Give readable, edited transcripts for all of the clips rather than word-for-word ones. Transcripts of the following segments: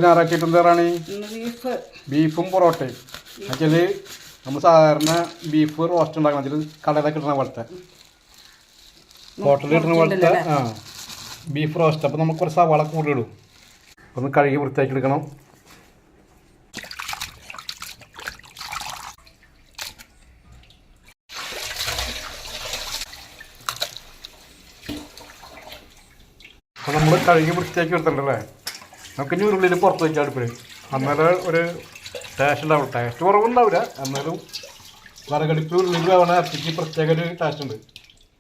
ഞായറാഴ്ച എന്താണ് ബീഫും പൊറോട്ടയും. ആക്ച്വലി നമ്മൾ സാധാരണ ബീഫ് റോസ്റ്റ് ഉണ്ടാക്കണം. അതിൽ കടയിൽ കിട്ടുന്ന പോലത്തെ ഹോട്ടലിൽ കിട്ടുന്ന പോലത്തെ ബീഫ് റോസ്റ്റ്. അപ്പോൾ നമുക്ക് കുറച്ച് സവാള കൂടുതലിടും. ഒന്ന് കഴുകി വൃത്തിയാക്കി എടുക്കണം. അപ്പോൾ നമ്മൾ കഴുകി വൃത്തിയാക്കി എടുത്തിട്ടുണ്ടല്ലേ. നമുക്ക് ഇനി ഉരുളിയിൽ പുറത്ത് വയ്ക്കാം അടുപ്പിൽ. അന്നേരം ഒരു ടേസ്റ്റ് ഉണ്ടാവും. ടേസ്റ്റ് കുറവുണ്ടാവില്ല, എന്നാലും വിറകടുപ്പ് ഉരുളിയിൽ വേണ ഇറച്ചിക്ക് പ്രത്യേക ഒരു ടേസ്റ്റ് ഉണ്ട്.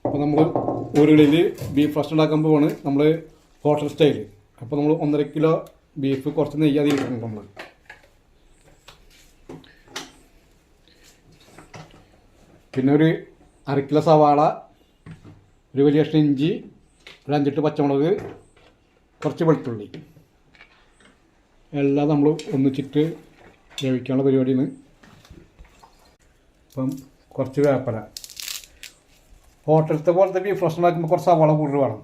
അപ്പോൾ നമ്മൾ ഉരുളിയിൽ ബീഫ് റോസ്റ്റ് ഉണ്ടാക്കാൻ പോവാണ്, നമ്മൾ ഹോട്ടൽ സ്റ്റൈൽ. അപ്പോൾ നമ്മൾ 1.5 കിലോ ബീഫ് കുറച്ച് നെയ്യ് അതിൽ ഇട്ടിട്ടുണ്ട്. നമ്മൾ പിന്നെ ഒരു 1/2 കിലോ സവാള, ഒരു വലിയ കഷ്ണം ഇഞ്ചി, ഒരു 5-8 പച്ചമുളക്, കുറച്ച് വെളുത്തുള്ളി എല്ലാം നമ്മൾ ഒന്നിച്ചിട്ട് വേവിക്കാനുള്ള പരിപാടിയാണ്. അപ്പം കുറച്ച് വേപ്പില. ഹോട്ടലത്തെ പോലത്തെ ബീഫ് റോസ്റ്റ് ഉണ്ടാക്കുമ്പോൾ കുറച്ച് സവാള കൂടുതൽ വേണം.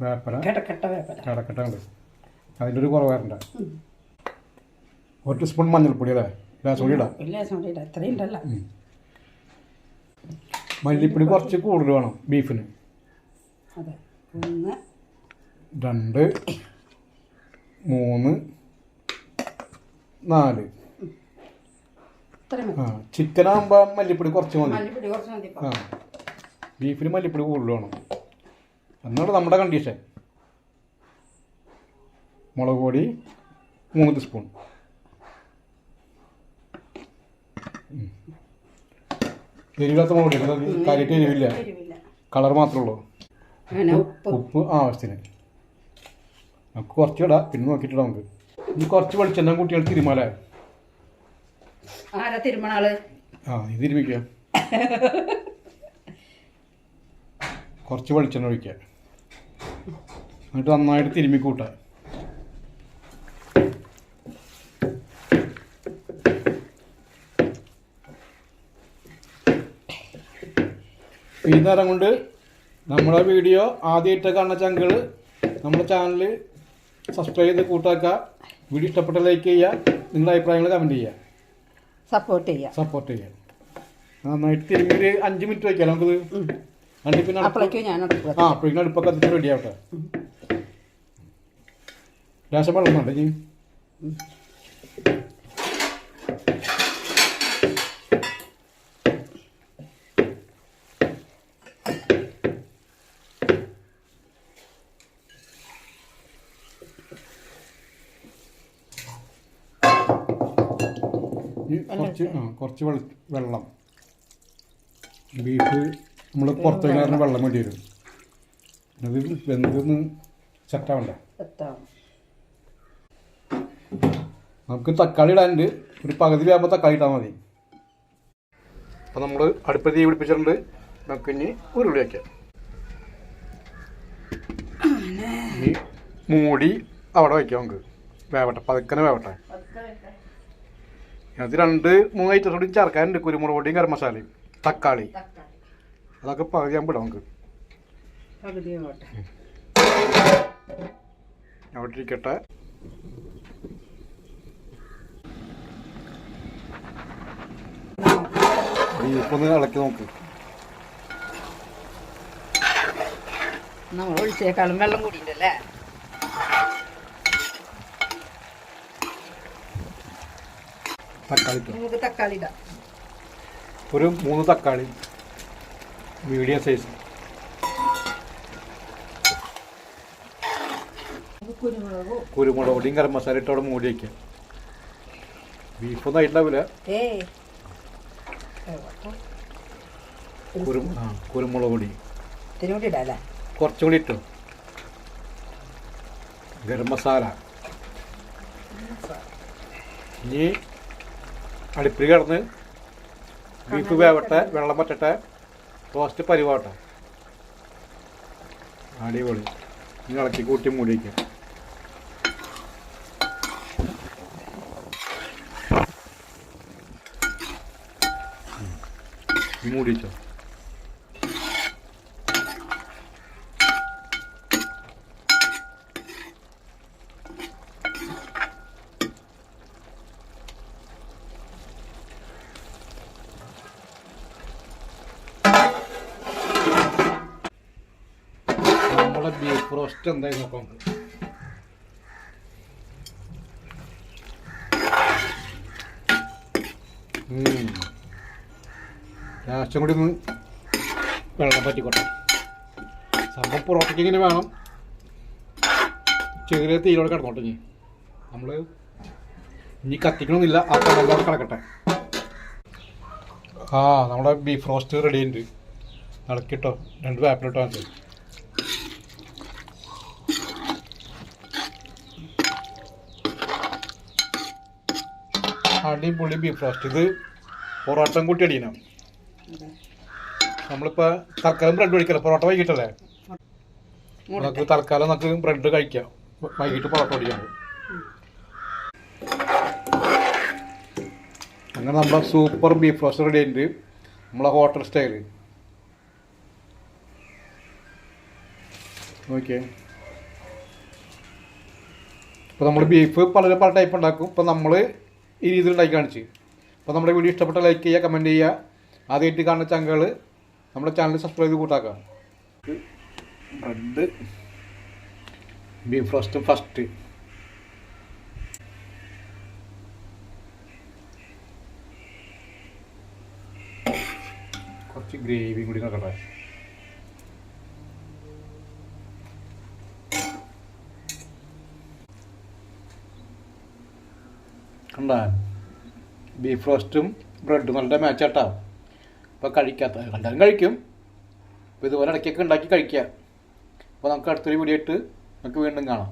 വേപ്പില കിടക്കട്ട ഉണ്ട്, അതിൻ്റെ ഒരു കുറവ് വരണ്ട. 1 ടീസ്പൂൺ മഞ്ഞൾപ്പൊടി അല്ലേ, ലേശം കൂടി ഇടാം. മല്ലിപ്പൊടി കുറച്ച് കൂടുതൽ വേണം ബീഫിന്. 1 2 3 4. ചിക്കനാകുമ്പോൾ മല്ലിപ്പൊടി കുറച്ച് മതി. ബീഫിന് മല്ലിപ്പൊടി കൂടുതൽ വേണം എന്നാണ് നമ്മുടെ കണ്ടീഷൻ. മുളക് പൊടി 3 ടീസ്പൂൺ. എരിവില്ലാത്ത മുളക് പൊടി, കാര്യമായിട്ട് എരിവില്ല, കളർ മാത്രമേ ഉള്ളൂ. ഉപ്പ് ആവശ്യത്തിന് നമുക്ക് കുറച്ച് ഇടാം, പിന്നെ നോക്കിയിട്ടിടാം. നമുക്ക് ഇനി കുറച്ച് വെളിച്ചെണ്ണ കുട്ടികൾ തിരുമാലേ. ഇത് തിരുമിക്കുക. കുറച്ച് വെളിച്ചെണ്ണ ഒഴിക്കുക, എന്നിട്ട് നന്നായിട്ട് തിരുമ്മി കൂട്ടാം. ഈ നേരം കൊണ്ട് നമ്മുടെ വീഡിയോ ആദ്യമായിട്ട് കാണുന്ന ചങ്കൾ നമ്മുടെ ചാനൽ സബ്സ്ക്രൈബ് ചെയ്ത് കൂട്ടാക്കുക. വീഡിയോ ഇഷ്ടപ്പെട്ട ലൈക്ക് ചെയ്യുക, നിങ്ങളുടെ അഭിപ്രായങ്ങൾ കമൻറ്റ് ചെയ്യുക, സപ്പോർട്ട് ചെയ്യുക. നന്നായിട്ട് തിരുമ്പി ഒരു 5 മിനിറ്റ് വയ്ക്കാം നമുക്കിത്. പിന്നെ അപ്പോഴേക്കും അടുപ്പൊക്കെ അതിന് റെഡി ആവട്ടെ. ലേശം വെള്ളം വേണ്ട ഇനി. കുറച്ച് വെള്ളം. ബീഫ് നമ്മൾ പുറത്ത് കഴിഞ്ഞാൽ വെള്ളം വേണ്ടി വരും. അത് വെന്തൊന്ന് സെറ്റാവണ്ടേ. നമുക്ക് തക്കാളി ഇടാനുണ്ട്, ഒരു പകുതി ആകുമ്പോൾ തക്കാളി ഇട്ടാൽ മതി. അപ്പോൾ നമ്മൾ അടുപ്പ് തീ പിടിപ്പിച്ചിട്ടുണ്ട്. നമുക്ക് ഇനി ഉരുളി വയ്ക്കാം. ഈ മൂടി അവിടെ വയ്ക്കാം, നമുക്ക് വേവട്ടെ, പതുക്കനെ വേവട്ടെ. അത് 2-3 ഐറ്റംസ് കൂടി ചേർക്കാനുണ്ട്. കുരുമുളക് പൊടിയും ഗരം മസാലയും തക്കാളി, അതൊക്കെ പകുതിയാകുമ്പോൾ ഇടാം നമുക്ക്. അവിടെ ഇരിക്കട്ടെ. ബീഫൊന്ന് ഇളക്കി നോക്ക്. നമ്മൾ ഒഴിച്ചേക്കാളും വെള്ളം കൂടിയിട്ടല്ലേ. തക്കാളി ഇടാം. ഒരു 3 തക്കാളി മീഡിയം സൈസ്. കുരുമുളക് പൊടിയും ഗരം മസാല ഇട്ട് അവിടെ മൂടി വയ്ക്കാം. ബീഫൊന്നും ആയിട്ടുണ്ടാവില്ല. കുരുമുളക് പൊടി കുറച്ചും കൂടി ഇട്ടു. ഗരം മസാല. ഇനി അടുപ്പിൽ കിടന്ന് ബീഫ് വേവട്ടെ, വെള്ളം പറ്റട്ടെ, റോസ്റ്റ് പരിവാട്ടെ. അടിപൊളി. ഇനി ഇളക്കി കൂട്ടി മൂടി വയ്ക്കാം. മൂടി വെച്ചോ. റോസ്റ്റ് എന്തായി നോക്കാം. ലാസ്റ്റും കൂടി ഒന്ന് വെള്ളം പറ്റിക്കോട്ടെ. സംഭവം പൊറോട്ടയ്ക്ക് ഇങ്ങനെ വേണം, ചെറിയ തീരോടെ കിടന്നോട്ടെ. നമ്മൾ ഇനി കത്തിക്കണമെന്നില്ല, ആ കടലോടെ കിടക്കട്ടെ. നമ്മുടെ ബീഫ് റോസ്റ്റ് റെഡി ഉണ്ട്. ഇളക്കിട്ടോ, 2 വേപ്പിലിട്ടോ അത്. അടിപൊളി ബീഫ് റോസ്റ്റ്. ഇത് പൊറോട്ടം കൂട്ടി അടിക്കണം. നമ്മളിപ്പോൾ തൽക്കാലം ബ്രെഡ് കഴിക്കല്ലോ, പൊറോട്ട വൈകിട്ടല്ലേ, നമുക്ക് തൽക്കാലം നമുക്ക് ബ്രെഡ് കഴിക്കാം, വൈകിട്ട് പൊറോട്ട ഓടിക്കാം. അങ്ങനെ നമ്മളെ സൂപ്പർ ബീഫ് റോസ്റ്റ് റെഡി ഉണ്ട്, നമ്മളെ ഹോട്ടൽ സ്റ്റൈല്. ഓക്കെ, ഇപ്പോൾ നമ്മൾ ബീഫ് പല ടൈപ്പ് ഉണ്ടാക്കും. ഇപ്പോൾ നമ്മൾ ഈ രീതിയിൽ ഉണ്ടാക്കി കാണിച്ച്. അപ്പോൾ നമ്മുടെ വീഡിയോ ഇഷ്ടപ്പെട്ട ലൈക്ക് ചെയ്യുക, കമൻറ്റ് ചെയ്യുക. ആദ്യമായിട്ട് കാണുന്ന ചങ്കൾ നമ്മുടെ ചാനൽ സബ്സ്ക്രൈബ് ചെയ്ത് കൂട്ടാക്കാം. Bread beef roast first. കുറച്ച് ഗ്രേവിയും കൂടി നോക്കട്ടെ. കണ്ടാ, ബീഫ് റോസ്റ്റും ബ്രെഡും നല്ല മാച്ചാട്ടാ. ഇപ്പോൾ കഴിക്കാത്ത എല്ലാവരും കഴിക്കും. അപ്പോൾ ഇതുപോലെ ഇടയ്ക്കൊക്കെ ഉണ്ടാക്കി കഴിക്കുക. അപ്പോൾ നമുക്ക് അടുത്തൊരു വീഡിയോ ആയിട്ട് നമുക്ക് വീണ്ടും കാണാം.